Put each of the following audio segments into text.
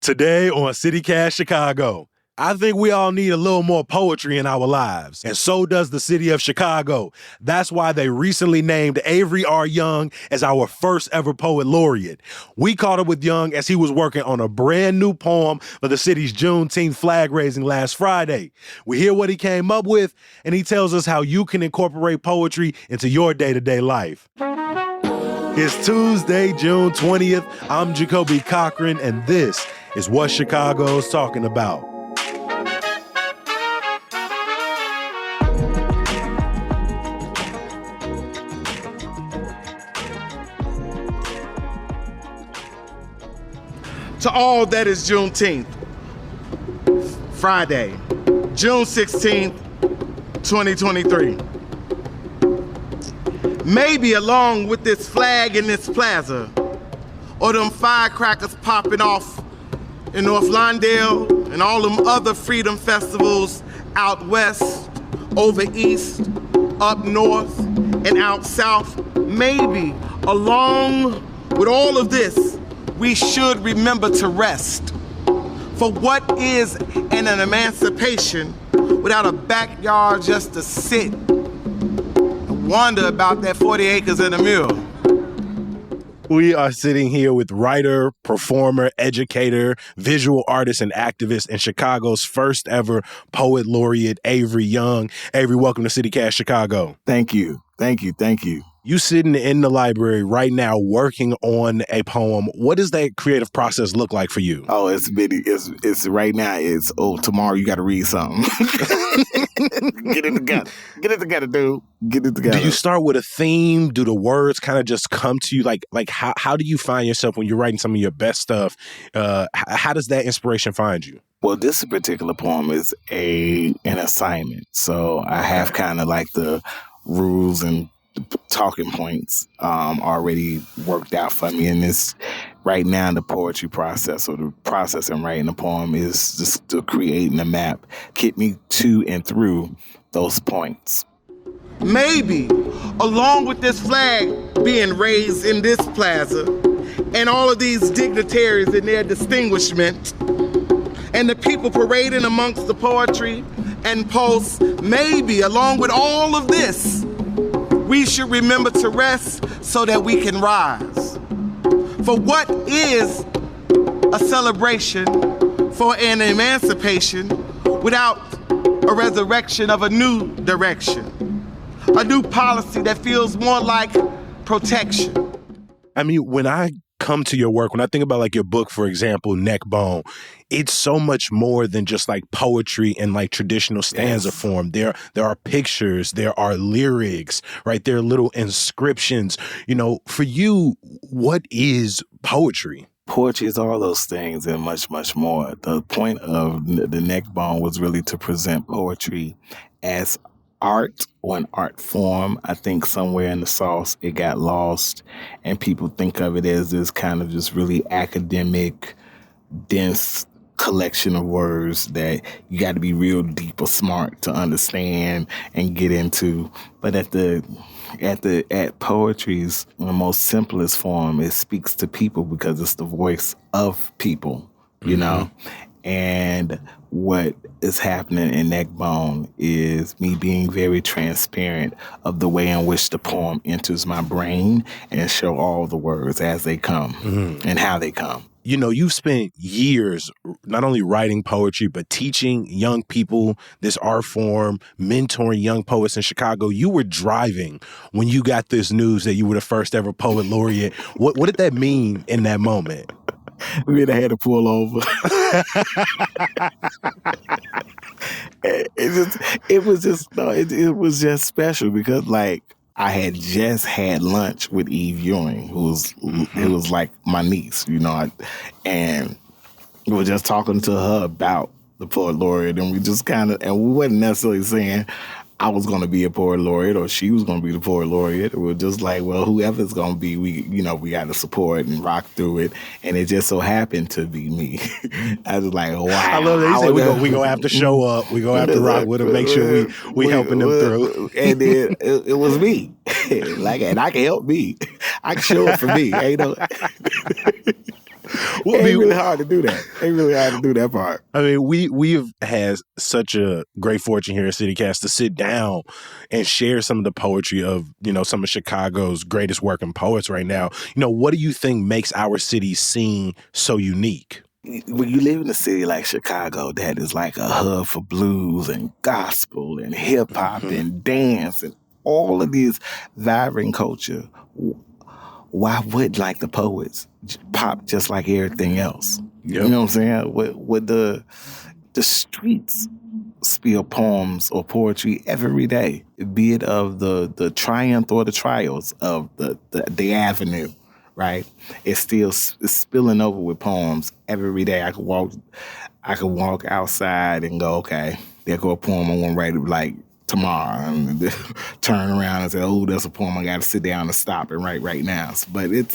Today on CityCast Chicago, I think we all need a little more poetry in our lives, and so does the city of Chicago. That's why they recently named Avery R. Young as our first ever poet laureate. We caught up with Young as he was working on a brand new poem for the city's Juneteenth flag raising last Friday. We hear what he came up with, and he tells us how you can incorporate poetry into your day-to-day life. It's Tuesday, June 20th. I'm Jacoby Cochran, and this is what Chicago's talking about. To all that is Juneteenth, Friday, June 16th, 2023. Maybe along with this flag in this plaza, or them firecrackers popping off in North Lawndale and all them other freedom festivals out west, over east, up north, and out south, maybe along with all of this, we should remember to rest. For what is an emancipation without a backyard just to sit and wonder about that 40 acres and a mule? We are sitting here with writer, performer, educator, visual artist, and activist, and Chicago's first ever poet laureate, Avery Young. Avery, welcome to CityCast Chicago. Thank you. You sitting in the library right now working on a poem. What does that creative process look like for you? Oh, it's right now. Tomorrow you got to read something. Get it together, dude. Get it together. Do you start with a theme? Do the words kind of just come to you? Like how do you find yourself when you're writing some of your best stuff? How does that inspiration find you? Well, this particular poem is an assignment. So I have kind of like the rules and talking points already worked out for me. And this right now, the poetry process or the process in writing a poem is just to creating a map, get me to and through those points. Maybe along with this flag being raised in this plaza and all of these dignitaries in their distinguishment and the people parading amongst the poetry and posts, maybe along with all of this, we should remember to rest so that we can rise. For what is a celebration for an emancipation without a resurrection of a new direction, a new policy that feels more like protection? I mean, when I come to your work, when I think about like your book, for example, Neckbone, it's so much more than just like poetry in like traditional stanza form. There are pictures, there are lyrics, right? There are little inscriptions. You know, for you, what is poetry? Poetry is all those things and much, much more. The point of the Neckbone was really to present poetry as art or an art form. I think somewhere in the sauce it got lost and people think of it as this kind of just really academic, dense collection of words that you got to be real deep or smart to understand and get into. But at poetry's most simplest form, it speaks to people because it's the voice of people, you know? And what is happening in Neckbone is me being very transparent of the way in which the poem enters my brain and show all the words as they come and how they come. You know, you've spent years not only writing poetry, but teaching young people this art form, mentoring young poets in Chicago. You were driving when you got this news that you were the first ever poet laureate. What did that mean in that moment? I mean, I had to pull over. It was just special because, like, I had just had lunch with Eve Ewing, it was like my niece, you know, and we were just talking to her about the poet laureate, and we just and we wasn't necessarily saying I was going to be a poet laureate or she was going to be the poet laureate. We were just like, well, whoever's going to be, we got to support and rock through it. And it just so happened to be me. I was like, wow. I love that. He said, we going to have to show up. We're going to have to rock with them, make sure we helping them through. And then it was me. And I can help me. I can show up for me. You know? Well, It ain't really hard to do that. Ain't really hard to do that part. I mean, we've had such a great fortune here at CityCast to sit down and share some of the poetry of, some of Chicago's greatest working poets right now. What do you think makes our city scene so unique? When you live in a city like Chicago that is like a hub for blues and gospel and hip hop and dance and all of these vibrant culture, why would like the poets pop just like everything else? Yep. You know what I'm saying? Would the streets spill poems or poetry every day, be it of the triumph or the trials of the avenue, right? It's still spilling over with poems every day. I could walk outside and go, okay, there go a poem I want to write like tomorrow, and turn around and say, oh, that's a poem I got to sit down and stop and write right now. But it's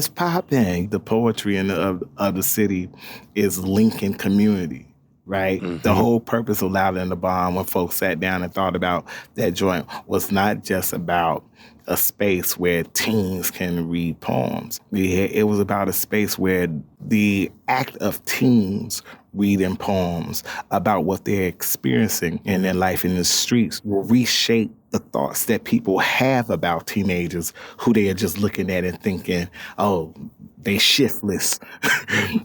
popping. The poetry of the city is linking community. Right? Mm-hmm. The whole purpose of Louder Than the Bomb, when folks sat down and thought about that joint, was not just about a space where teens can read poems. It was about a space where the act of teens reading poems about what they're experiencing in their life in the streets will reshape the thoughts that people have about teenagers who they are just looking at and thinking, oh, they shiftless,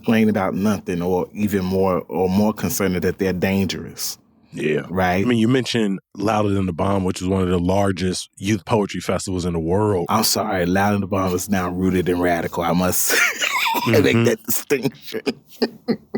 playing about nothing, or even more concerned that they're dangerous. Yeah. Right? I mean, you mentioned Louder Than the Bomb, which is one of the largest youth poetry festivals in the world. I'm sorry, Louder Than the Bomb is now rooted in radical. I must make that distinction.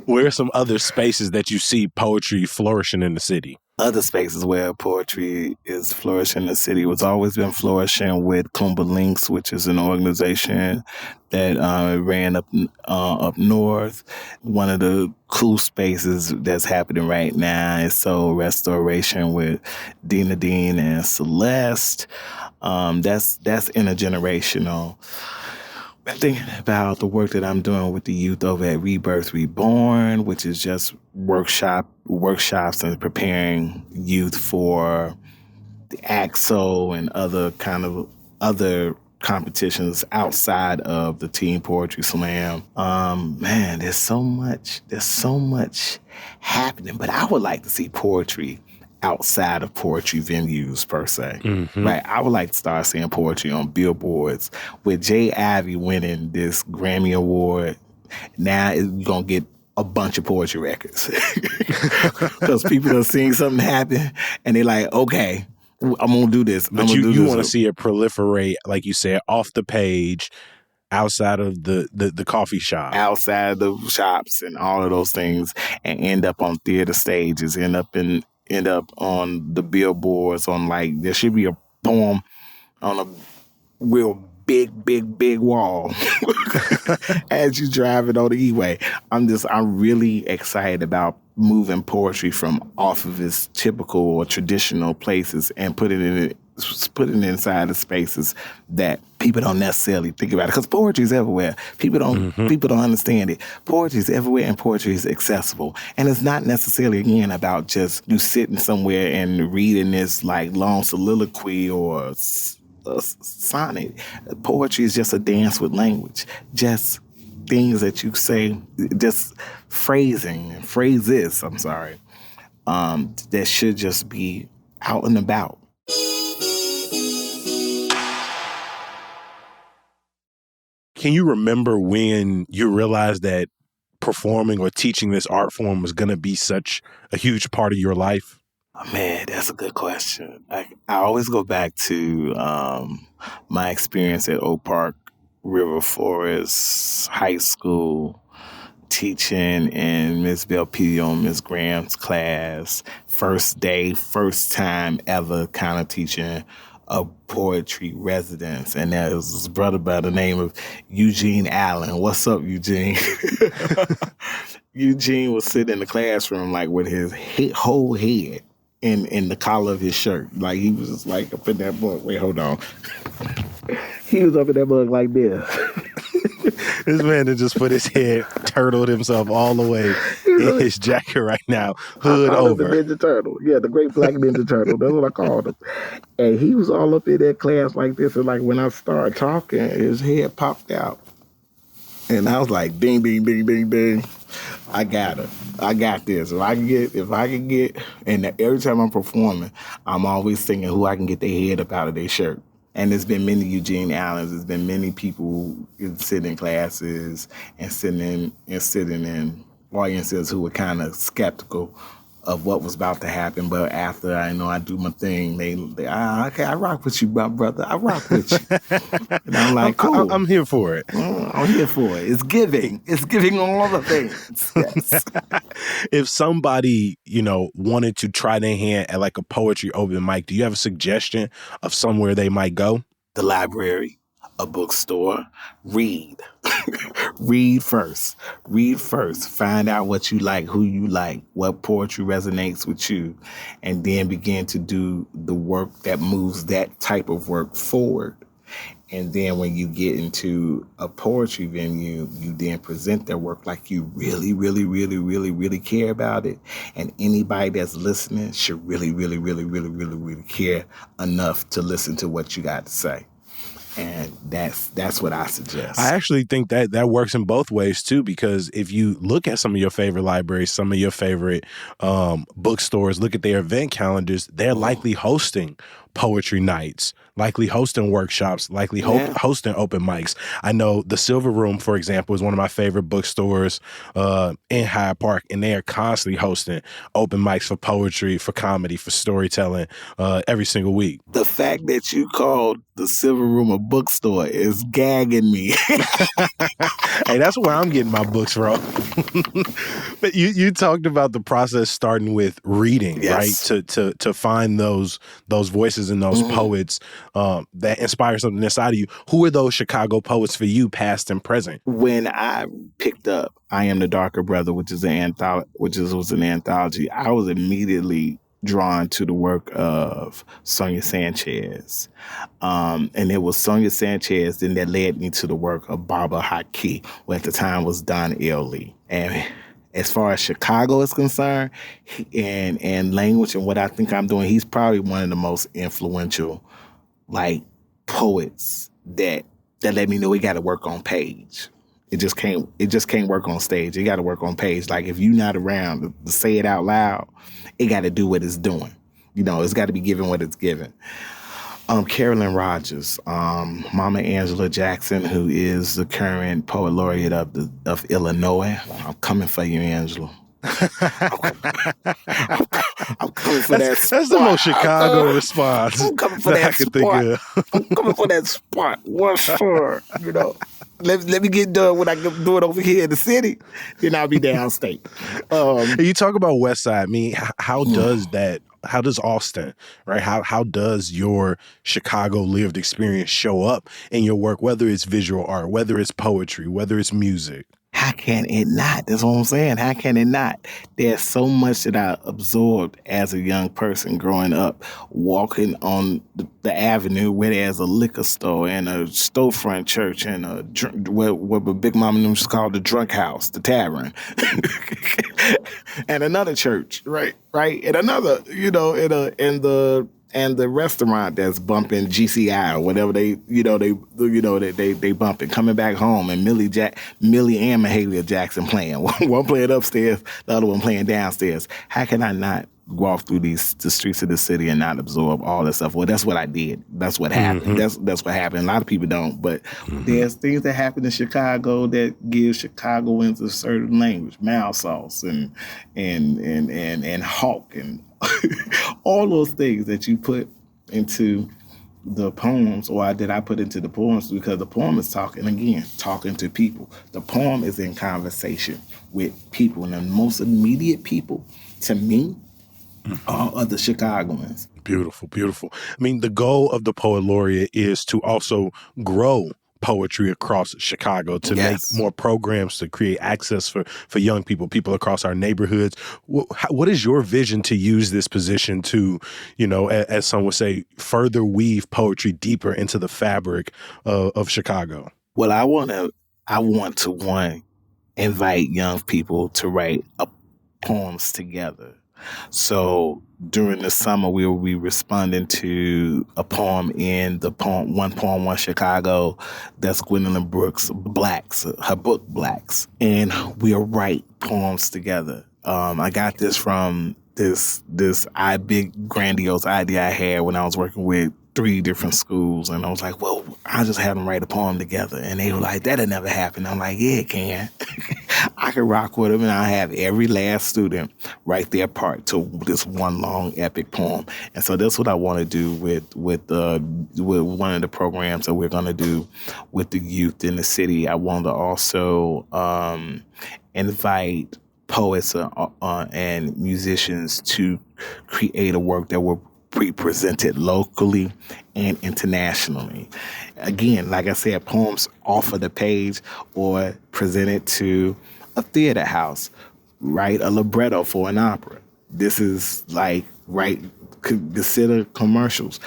Where are some other spaces that you see poetry flourishing in the city? Other spaces where poetry is flourishing in the city was always been flourishing with Kumba Links, which is an organization that ran up north. One of the cool spaces that's happening right now is Soul Restoration with Dina Dean and Celeste. That's intergenerational. I'm thinking about the work that I'm doing with the youth over at Rebirth Reborn, which is just workshops and preparing youth for the AXO and other competitions outside of the Teen Poetry Slam. Man, there's so much happening, but I would like to see poetry outside of poetry venues per se. Mm-hmm. Right? I would like to start seeing poetry on billboards. With Jay Ivey winning this Grammy Award, now you're going to get a bunch of poetry records. Because people are seeing something happen and they're like, okay, I'm going to do this. But you want to see it proliferate, like you said, off the page, outside of the coffee shop. Outside the shops and all of those things, and end up on theater stages, end up on the billboards, on like, there should be a poem on a real big wall as you drive it on the E-way. I'm really excited about moving poetry from off of its typical or traditional places and putting it inside of spaces that people don't necessarily think about it. Because poetry is everywhere. People don't understand it. Poetry is everywhere, and poetry is accessible. And it's not necessarily, again, about just you sitting somewhere and reading this like long soliloquy or a sonnet. Poetry is just a dance with language. Just things that you say, just phrases, that should just be out and about. Can you remember when you realized that performing or teaching this art form was going to be such a huge part of your life? Oh, man, that's a good question. I always go back to my experience at Oak Park River Forest High School, teaching in Miss Belpedio and Miss Graham's class. First day, first time ever kind of teaching a poetry residence. And there was this brother by the name of Eugene Allen. What's up, Eugene? Eugene was sitting in the classroom like with his whole head in the collar of his shirt. Like he was just like up in that book. Wait, hold on. He was up in that book like this. This man had just put his head, turtled himself all the way in his jacket right now, hood over. The Ninja Turtle. Yeah, the great black Ninja Turtle. That's what I called him. And he was all up in that class like this. And like when I started talking, his head popped out. And I was like, ding, ding, ding, ding, ding. I got her. I got this. If I can get, and every time I'm performing, I'm always thinking who I can get their head up out of their shirt. And there's been many Eugene Allens. There's been many people who sit in classes and sitting in audiences who were kind of skeptical of what was about to happen. But after I do my thing, they okay, I rock with you, my brother. I rock with you. And I'm like, cool. I'm here for it. I'm here for it. It's giving. It's giving all the things. Yes. If somebody, wanted to try their hand at like a poetry open mic, do you have a suggestion of somewhere they might go? The library, a bookstore, read. Read first. Read first. Find out what you like, who you like, what poetry resonates with you, and then begin to do the work that moves that type of work forward. And then when you get into a poetry venue, you then present their work like you really, really, really, really, really care about it. And anybody that's listening should really, really, really, really, really, really care enough to listen to what you got to say. And that's what I suggest. I actually think that works in both ways too, because if you look at some of your favorite libraries, some of your favorite bookstores, look at their event calendars, they're likely hosting poetry nights, likely hosting workshops, likely hosting open mics. I know the Silver Room, for example, is one of my favorite bookstores in Hyde Park, and they are constantly hosting open mics for poetry, for comedy, for storytelling every single week. The fact that you called the Silver Room a bookstore is gagging me. Hey, that's where I'm getting my books from. But you talked about the process starting with reading, yes. right? To find those voices and those poets that inspire something inside of you. Who are those Chicago poets for you, past and present? When I picked up I Am the Darker Brother, which was an anthology, I was immediately drawn to the work of Sonia Sanchez. And it was Sonia Sanchez then that led me to the work of Baba Haki, who at the time was Don L. Lee. And as far as Chicago is concerned, and language and what I think I'm doing, he's probably one of the most influential, poets that let me know he got to work on page. It just can't work on stage. It got to work on page. Like if you're not around to say it out loud, it got to do what it's doing. It's got to be given what it's given. Carolyn Rogers, Mama Angela Jackson, who is the current poet laureate of Illinois. I'm coming for you, Angela. I'm coming for that spot. That's the most Chicago response. I'm coming for that spot. I'm coming for that spot. What's for? Let me get done what I can do it over here in the city, then I'll be downstate. You talk about West Side. I mean, how does Austin, right? How does your Chicago lived experience show up in your work, whether it's visual art, whether it's poetry, whether it's music? How can it not? That's what I'm saying. How can it not? There's so much that I absorbed as a young person growing up, walking on the avenue where there's a liquor store and a storefront church and what Big Mama used to call the drunk house, the tavern, and another church, right, and another, and the restaurant that's bumping GCI or whatever they bumping, coming back home, and Millie and Mahalia Jackson playing. One playing upstairs, the other one playing downstairs. How can I not walk through the streets of the city and not absorb all that stuff? Well, that's what I did. That's what happened. That's what happened. A lot of people don't, but there's things that happen in Chicago that give Chicagoans a certain language, mouth sauce and hawk and all those things that you put into the poems, or that I put into the poems, because the poem is talking to people. The poem is in conversation with people, and the most immediate people to me are other Chicagoans. Beautiful, beautiful. I mean, the goal of the Poet Laureate is to also grow poetry across Chicago, to make more programs, to create access for young people across our neighborhoods. What is your vision to use this position to, as some would say, further weave poetry deeper into the fabric of Chicago? Well, I want to invite young people to write poems together. So during the summer, we will be responding to a poem in the One Poem, One Chicago. That's Gwendolyn Brooks' Blacks, her book Blacks. And we'll write poems together. I got this from this big grandiose idea I had when I was working with 3 different schools, and I was like, well, I'll just have them write a poem together. And they were like, that'll never happen. I'm like, yeah, it can. I can rock with them, and I'll have every last student write their part to this one long epic poem. And so that's what I want to do with one of the programs that we're going to do with the youth in the city. I want to also invite poets and musicians to create a work that will be presented locally and internationally. Again, like I said, poems off of the page or presented to a theater house. Write a libretto for an opera. This is consider commercials.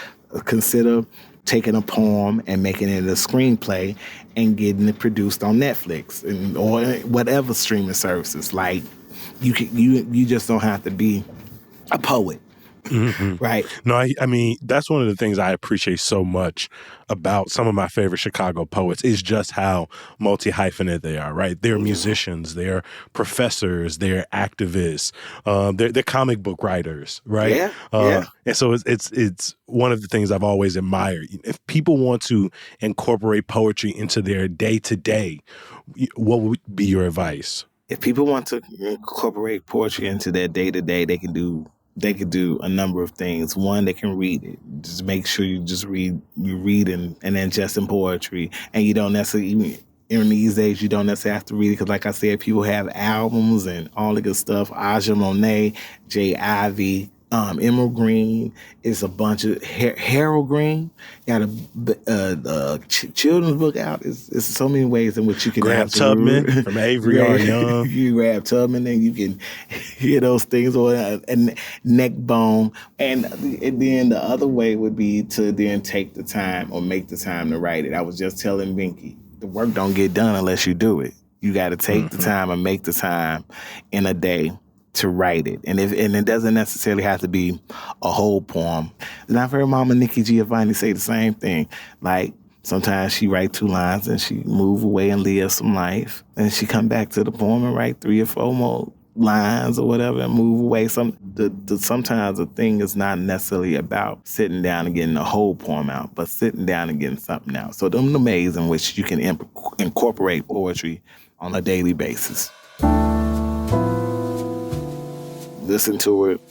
Consider taking a poem and making it a screenplay and getting it produced on Netflix or whatever streaming services. Like you just don't have to be a poet. Mm-hmm. Right. No, I mean, that's one of the things I appreciate so much about some of my favorite Chicago poets is just how multi-hyphenate they are, right? They're musicians, they're professors, they're activists, they're comic book writers, right? Yeah. And so it's one of the things I've always admired. If people want to incorporate poetry into their day-to-day, what would be your advice? If people want to incorporate poetry into their day-to-day, they can do a number of things. One, they can read it. Just make sure you read and ingest in poetry. And you don't necessarily, in these days, you don't necessarily have to read it because, like I said, people have albums and all the good stuff. Aja Monet, Jay Ivy, Emerald Green is a bunch of Harold Green. Got a children's book out. It's so many ways in which you can grab Tubman from Avery R. Young. You grab Tubman and you can hear those things, or and neck bone. And then the other way would be to then take the time or make the time to write it. I was just telling Binky, the work don't get done unless you do it. You got to take the time and make the time in a day to write it. And it doesn't necessarily have to be a whole poem. And I've heard Mama Nikki Giovanni say the same thing. Like, sometimes she write 2 lines and she move away and live some life. And she come back to the poem and write 3 or 4 more lines or whatever and move away. Sometimes the thing is not necessarily about sitting down and getting the whole poem out, but sitting down and getting something out. So them are the ways in which you can incorporate poetry on a daily basis. Listen to it,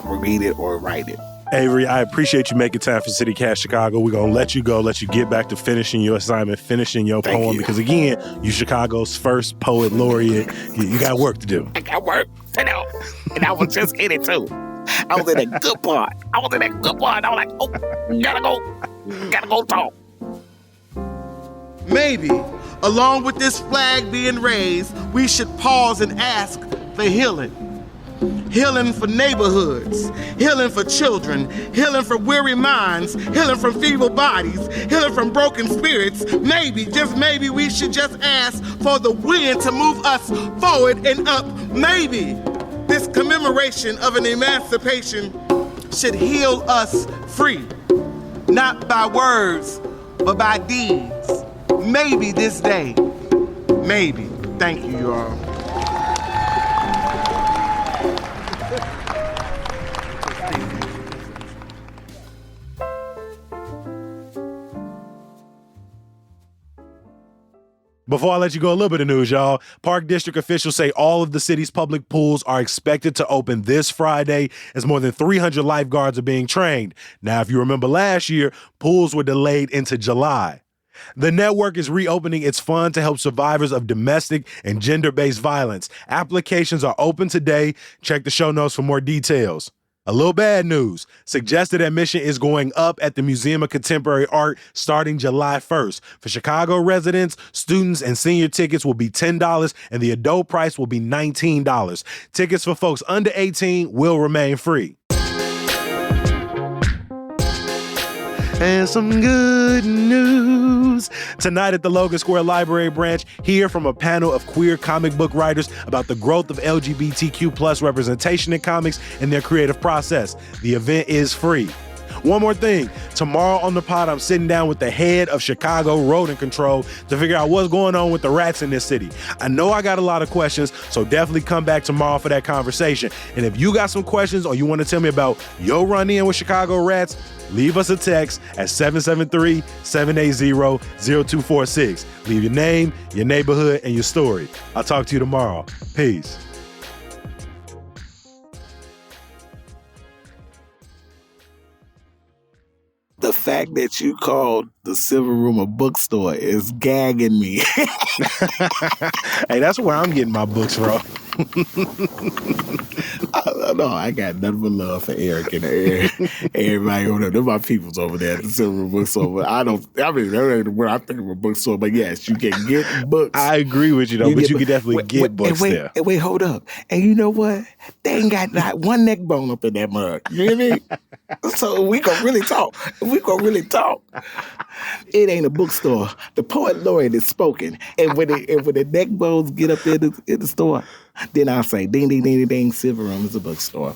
read it, or write it. Avery, I appreciate you making time for CityCast Chicago. We're going to let you go, let you get back to finishing your assignment, finishing your poem, because again, you Chicago's first poet laureate. You got work to do. I got work to do. And I was just in it too. I was in a good part. I was like, oh, gotta go talk. Maybe, along with this flag being raised, we should pause and ask for healing. Healing for neighborhoods, healing for children, healing for weary minds, healing from feeble bodies, healing from broken spirits. Maybe, just maybe, we should just ask for the wind to move us forward and up. Maybe this commemoration of an emancipation should heal us free, not by words, but by deeds. Maybe this day, maybe. Thank you, you all. Before I let you go, a little bit of news, y'all. Park District officials say all of the city's public pools are expected to open this Friday as more than 300 lifeguards are being trained. Now, if you remember last year, pools were delayed into July. The network is reopening its fund to help survivors of domestic and gender-based violence. Applications are open today. Check the show notes for more details. A little bad news. Suggested admission is going up at the Museum of Contemporary Art starting July 1st. For Chicago residents, students, and senior tickets will be $10 and the adult price will be $19. Tickets for folks under 18 will remain free. And some good news. Tonight at the Logan Square Library Branch, hear from a panel of queer comic book writers about the growth of LGBTQ plus representation in comics and their creative process. The event is free. One more thing. Tomorrow on the pod, I'm sitting down with the head of Chicago Rodent Control to figure out what's going on with the rats in this city. I know I got a lot of questions, so definitely come back tomorrow for that conversation. And if you got some questions or you want to tell me about your run-in with Chicago rats, leave us a text at 773-780-0246. Leave your name, your neighborhood, and your story. I'll talk to you tomorrow. Peace. The fact that you called the Silver Room a bookstore is gagging me. Hey, that's where I'm getting my books from. No, I got nothing but love for Eric and everybody over there. They're my peoples over there at the Silver Room bookstore. But that ain't what I think of a bookstore. But yes, you can get books. I agree with you, though, but you can definitely get books there. And wait, hold up. And you know what? They ain't got not one neck bone up in that mug. You hear me? So we gonna really talk. It ain't a bookstore. The poet laureate is spoken. And when the neck bones get up in the store, then I'll say, ding, ding, ding, ding, ding, Silver Room is a bookstore.